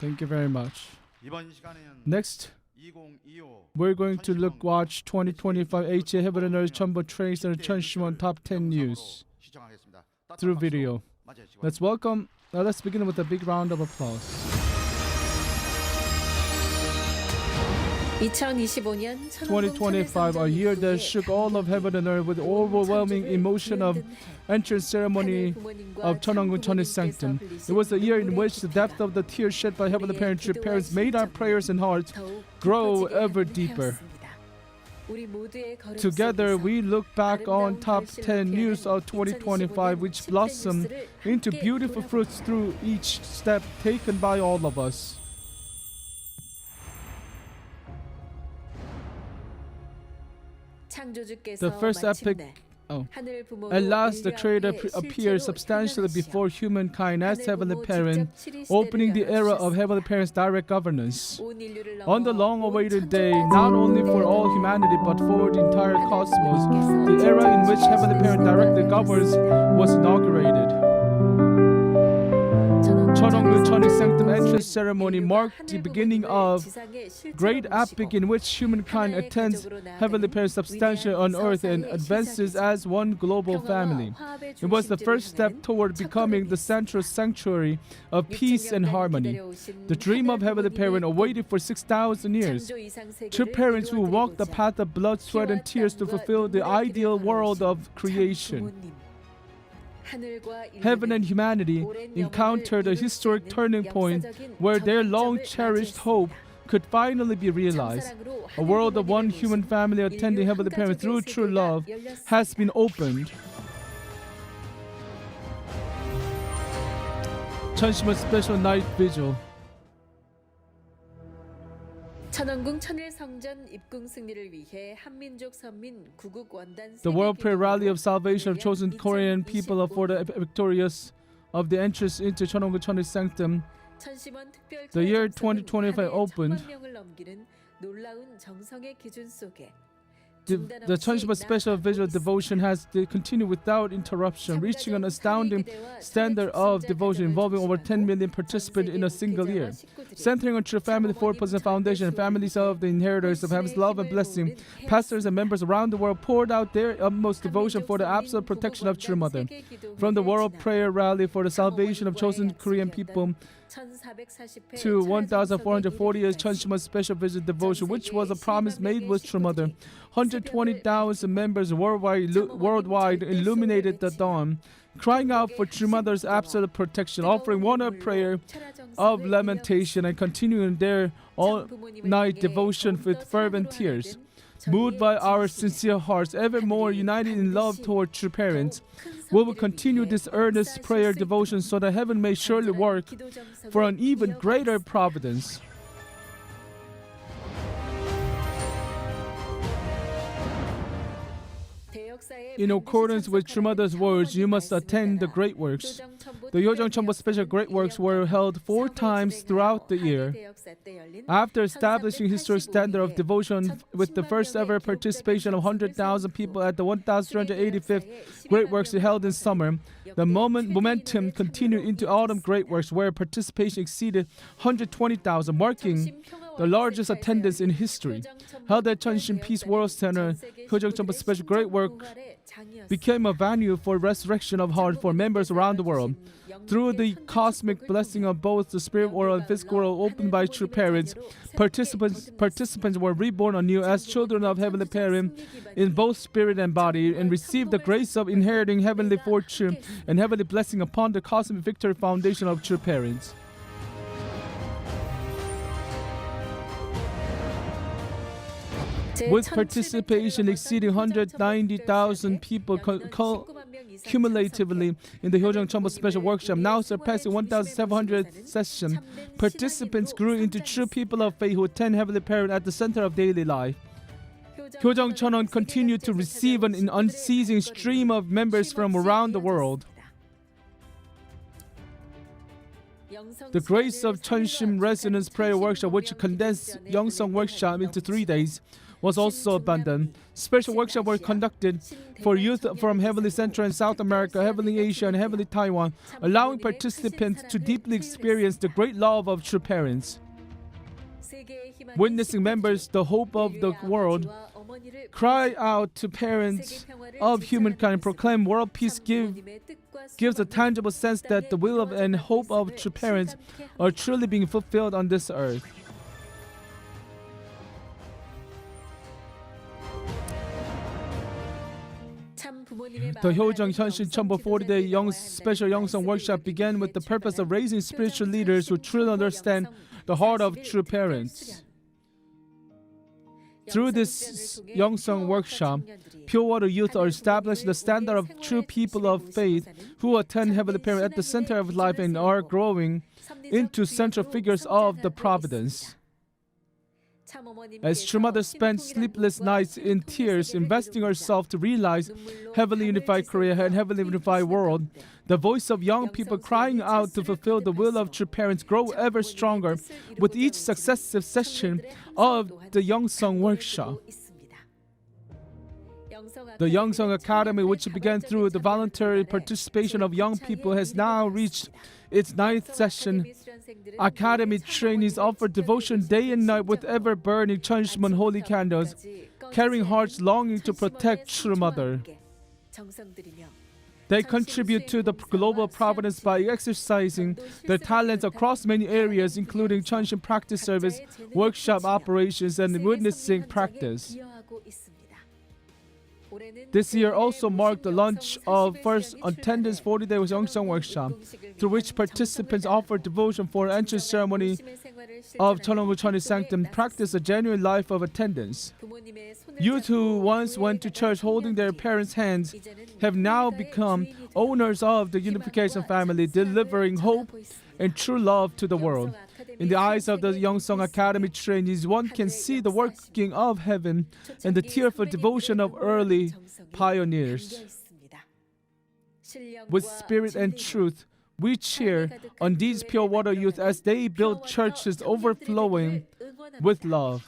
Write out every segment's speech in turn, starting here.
Thank you very much. 이번 시간에는 Next, 2025 we're going to watch 2025 HA Heaven and Earth Chumbo Trains and Cheonshim Top 10 News 시청하겠습니다. through video. Let's begin with a big round of applause. 2025, a year that shook all of heaven and earth with the overwhelming emotion of entrance ceremony of Cheonhong Cheon's sanctum. It was a year in which the depth of the tears shed by heavenly parents made our prayers and hearts grow ever deeper. Together, we look back on top 10 news of 2025, which blossomed into beautiful fruits through each step taken by all of us. The first epic. At last, the Creator appears substantially before humankind as Heavenly Parent, opening the era of Heavenly Parent's direct governance. On the long-awaited day, not only for all humanity but for the entire cosmos, the era in which Heavenly Parent directly governs was inaugurated. Cheonhong Cheon's sanctum entrance ceremony marked the beginning of great epic in which humankind attends Heavenly Parent's substantial on earth and advances as one global family. It was the first step toward becoming the central sanctuary of peace and harmony. The dream of Heavenly Parent awaited for 6,000 years. True parents who walked the path of blood, sweat, and tears to fulfill the ideal world of creation. Heaven and humanity encountered a historic turning point where their long-cherished hope could finally be realized. A world of one human family attending Heavenly Parent through true love has been opened. Cheonshim Special Night Vigil. 천왕궁 천일성전 입궁 승리를 위해 한민족 선민 구국 원단 The World Prayer Rally of Salvation of chosen Korean people for the victorious of the entrance into Cheonhong Cheon's sanctum. The year 2025 opened. The Cheonshim Special Visual Devotion has continued without interruption, reaching an astounding standard of devotion involving over 10 million participants in a single year. Centering on True Family 4% Foundation and families of the inheritors of Heaven's love and blessing, pastors and members around the world poured out their utmost devotion for the absolute protection of True Mother. From the World Prayer Rally for the salvation of chosen Korean people to 1,440 years Cheonshim Special Visit Devotion, which was a promise made with True Mother. 120,000 members worldwide illuminated the dawn, crying out for True Mother's absolute protection, offering one-hour prayer of lamentation and continuing their all-night devotion with fervent tears. Moved by our sincere hearts, ever more united in love toward true parents, we will continue this earnest prayer devotion so that heaven may surely work for an even greater providence. In accordance with True Mother's words, you must attend the great works. The Hyojeong Cheonbo Special Great Works were held 4 times throughout the year. After establishing historic standard of devotion with the first ever participation of 100,000 people at the 1,385th Great Works held in summer, the momentum continued into autumn Great Works where participation exceeded 120,000, marking the largest attendance in history. Held at Cheonshim Peace World Center, Hyojeong Cheonbo Special Great Work became a venue for resurrection of heart for members around the world. Through the cosmic blessing of both the spirit world and physical world opened by true parents, participants were reborn anew as children of Heavenly Parent in both spirit and body and received the grace of inheriting heavenly fortune and heavenly blessing upon the cosmic victory foundation of true parents. With participation exceeding 190,000 people cumulatively in the Hyojeong Cheonbo Special Workshop, now surpassing 1,700 sessions, participants grew into true people of faith who attend Heavenly Parent at the center of daily life. Hyojeong Cheonhong continued to receive an unceasing stream of members from around the world. The Grace of Cheonshim Resonance Prayer Workshop, which condensed Yongsong Workshop into 3 days, was also abundant. Special workshops were conducted for youth from Heavenly Central and South America, Heavenly Asia, and Heavenly Taiwan, allowing participants to deeply experience the great love of true parents. Witnessing members, the hope of the world, cry out to parents of humankind, proclaim world peace, gives a tangible sense that the will of and hope of true parents are truly being fulfilled on this earth. The Hyojeong Cheonshim Cheonbo 40-day special Youngsong workshop began with the purpose of raising spiritual leaders who truly understand the heart of true parents. Through this Youngsong workshop, Pure Water Youth are establishing the standard of true people of faith who attend Heavenly Parents at the center of life and are growing into central figures of the providence. As True Mother spent sleepless nights in tears, investing herself to realize Heavenly Unified Korea and Heavenly Unified World, the voice of young people crying out to fulfill the will of true parents grow ever stronger with each successive session of the Youngsong workshop. The Youngsong Academy, which began through the voluntary participation of young people, has now reached its 9th session. Academy trainees offer devotion day and night with ever-burning Cheonshim holy candles, carrying hearts longing to protect True Mother. They contribute to the global providence by exercising their talents across many areas, including Cheonshim practice service, workshop operations, and witnessing practice. This year also marked the launch of first attendance 40-day Youngsong workshop, through which participants offered devotion for entrance ceremony of Cheononggu Cheonil Sanctum, practice a genuine life of attendance. Youth who once went to church holding their parents' hands have now become owners of the unification family, delivering hope and true love to the world. In the eyes of the Youngsong Academy trainees, one can see the working of heaven and the tearful devotion of early pioneers. With spirit and truth, we cheer on these Pure Water Youth as they build churches overflowing with love.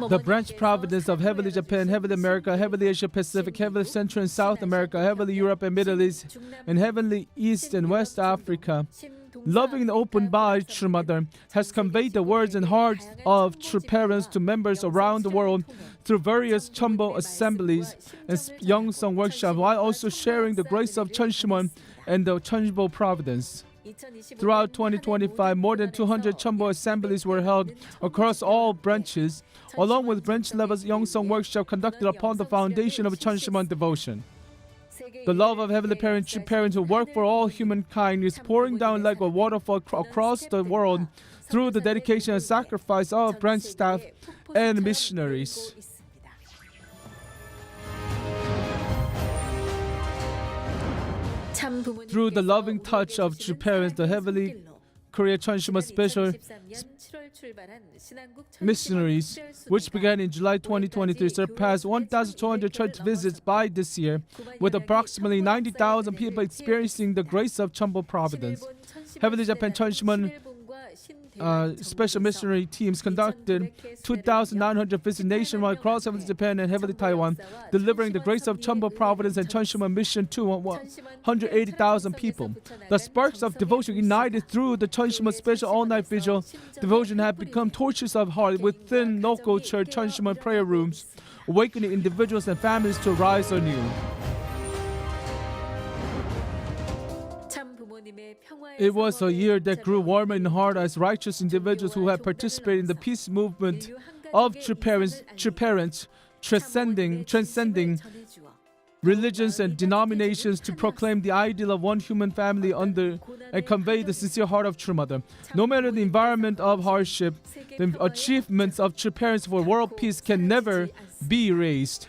The branch providence of Heavenly Japan, Heavenly America, Heavenly Asia Pacific, Heavenly Central and South America, Heavenly Europe and Middle East, and Heavenly East and West Africa, loving and opened by True Mother, has conveyed the words and hearts of true parents to members around the world through various Cheonbo assemblies and Youngsong workshops, while also sharing the grace of Cheonshim and the Cheonbo providence. Throughout 2025, more than 200 Cheonbo assemblies were held across all branches, along with branch-level Youngsong workshop conducted upon the foundation of Cheonshim devotion. The love of Heavenly Parents, true parents who work for all humankind, is pouring down like a waterfall across the world through the dedication and sacrifice of branch staff and missionaries. Through the loving touch of true parents, the Heavenly Korea Cheonshim special missionaries, which began in July 2023, surpassed 1,200 church visits by this year, with approximately 90,000 people experiencing the grace of Cheonbo providence. Heavenly Japan Cheonshim special missionary teams conducted 2,900 visits nationwide across Heavenly Japan and Heavenly Taiwan, delivering the grace of Cheonbo providence and Cheonshim mission to 180,000 people. The sparks of devotion ignited through the Cheonshim special all-night vigil devotion have become torches of heart within local church Cheonshim prayer rooms, awakening individuals and families to rise anew. It was a year that grew warmer in heart as righteous individuals who had participated in the peace movement of true parents transcending religions and denominations to proclaim the ideal of one human family under and convey the sincere heart of True Mother. No matter the environment of hardship, the achievements of true parents for world peace can never be erased.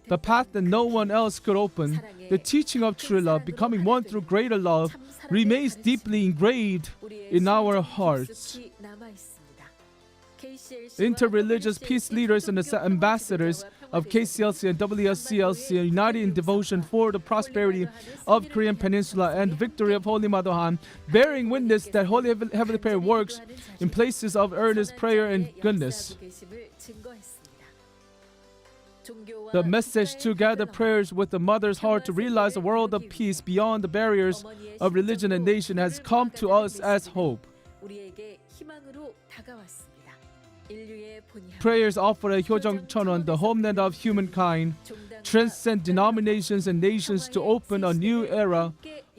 The path that no one else could open, the teaching of true love, becoming one through greater love, remains deeply engraved in our hearts. Interreligious peace leaders and ambassadors of KCLC and WSCLC are united in devotion for the prosperity of Korean Peninsula and the victory of Holy Mother Han, bearing witness that Holy Heavenly Parent works in places of earnest prayer and goodness. The message to gather prayers with the mother's heart to realize a world of peace beyond the barriers of religion and nation has come to us as hope. Prayers offered at Cheonshim, the homeland of humankind, transcend denominations and nations to open a new era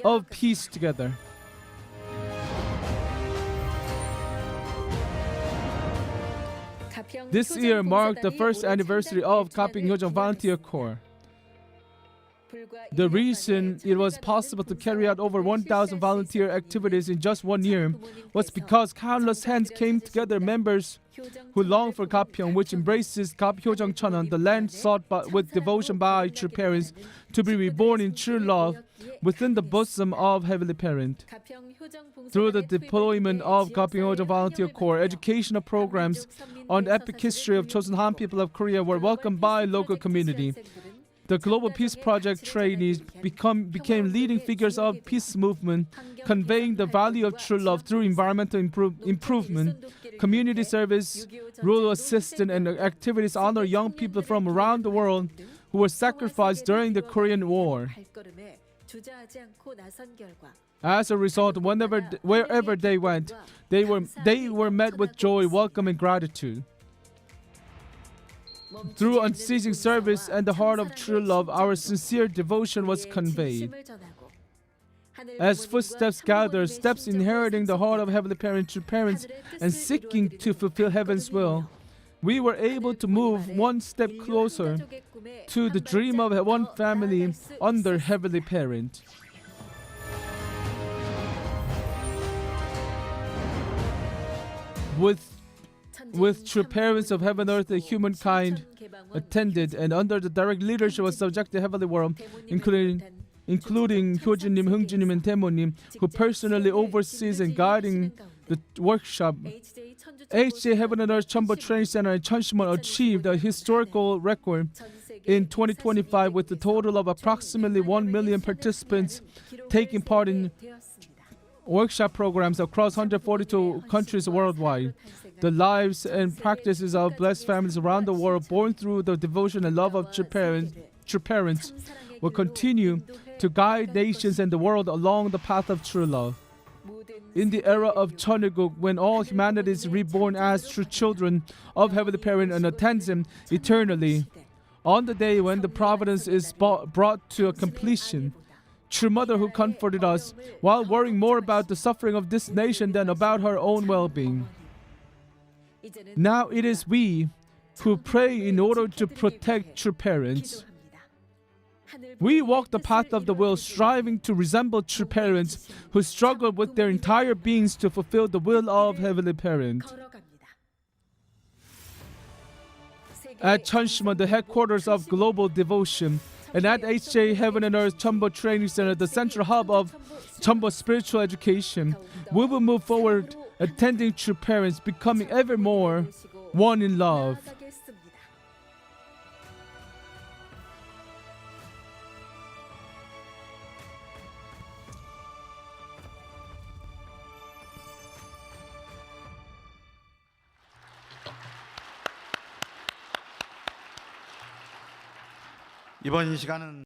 of peace together. This year marked the first anniversary of Gapyeong-Hyejeong Volunteer Corps. The reason it was possible to carry out over 1,000 volunteer activities in just 1 year was because countless hands came together, members who long for Gapyeong, which embraces Gapyeong Cheonwon, the land sought with devotion by true parents, to be reborn in true love within the bosom of Heavenly Parent. Through the deployment of Gapyeong-Hyejeong Volunteer Corps, educational programs on the epic history of chosen Han people of Korea were welcomed by local community. The Global Peace Project trainees became leading figures of peace movement, conveying the value of true love through environmental improvement, community service, rural assistance, and activities honor young people from around the world who were sacrificed during the Korean War. As a result, wherever they went, they were met with joy, welcome, and gratitude. Through unceasing service and the heart of true love, our sincere devotion was conveyed. As footsteps gather, steps inheriting the heart of Heavenly Parent, true parents, and seeking to fulfill heaven's will, we were able to move one step closer to the dream of one family under Heavenly Parent. With true parents of heaven, earth, and humankind attended, and under the direct leadership of subjected heavenly world, including Hyojinim, Hungjinim, and Temonim, who personally oversees and guiding the workshop. HJ Heaven and Earth Chumbo Training Center in Cheonshim achieved a historical record in 2025 with a total of approximately 1 million participants taking part in workshop programs across 142 countries worldwide. The lives and practices of blessed families around the world, born through the devotion and love of true parents, will continue to guide nations and the world along the path of true love. In the era of Cheonilguk, when all humanity is reborn as true children of Heavenly Parent and attends Him eternally, on the day when the providence is brought to a completion, true Mother who comforted us while worrying more about the suffering of this nation than about her own well-being. Now it is we who pray in order to protect true parents. We walk the path of the will, striving to resemble true parents who struggle with their entire beings to fulfill the will of Heavenly Parent. At Cheonshim, the headquarters of global devotion, and at HJ Heaven and Earth Chumbo Training Center, the central hub of Chumbo spiritual education, we will move forward, attending true parents, becoming ever more one in love. 이번 시간은